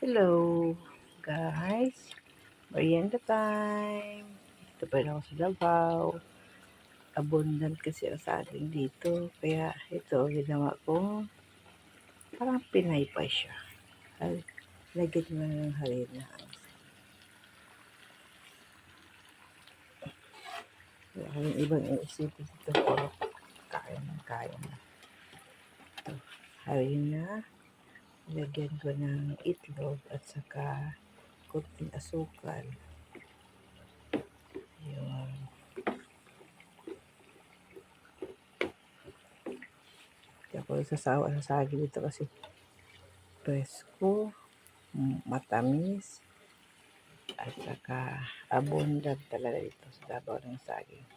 Hello, guys. Merienda time. Ito pa rin ako sa Davao. Abundant kasi ang saging dito. Kaya ito, ginawa ko. Parang Pinay pa siya. Lagyan mo na ng harina. Wala kayong ibang iisipin dito. Pero kaya na, kaya na. Ito, harina. Lagyan ko ng itlog at saka kunting asukal. Yun. Kaya ako sasawa sa saging dito kasi presko, matamis, at saka abundant talaga dito sa Davao ng saging.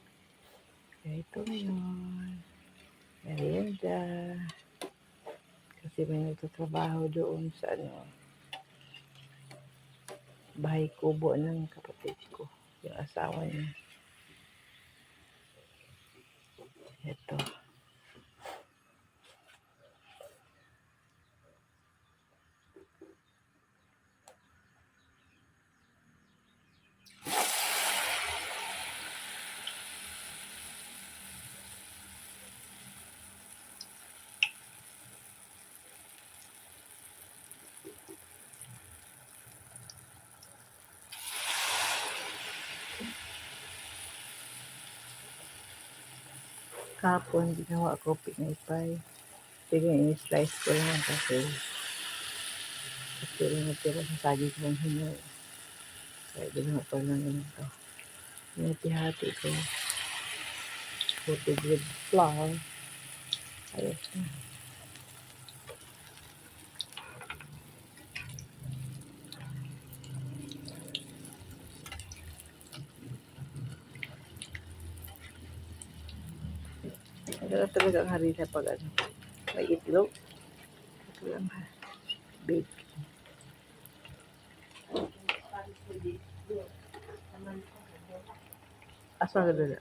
Kaya ito yun. Merienda. Kasi may nagtatrabaho doon sa bahay kubo ng kapatid ko. Yung asawa niya. Ito. Kapon, ginawa ko pinaypay. Sige, i-slice ko lang kasi natira sa saging ko ng hinyo. Kaya ginawa ko lang ito. Hinati-hati ko. Coated with flour. Ayos na. Maganda talaga ang harina pag may itlog. Ito lang ha. Bake. Asa ka dala?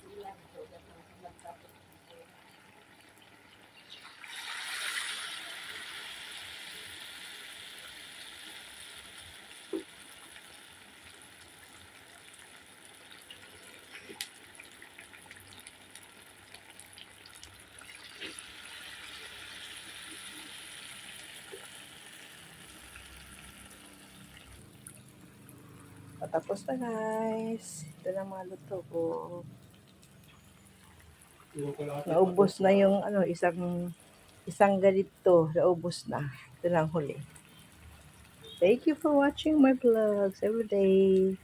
Patapos na guys. Ito na mga luto ko. Naubos na yung isang ganito. Naubos na. Ito lang huli. Thank you for watching my vlogs every day.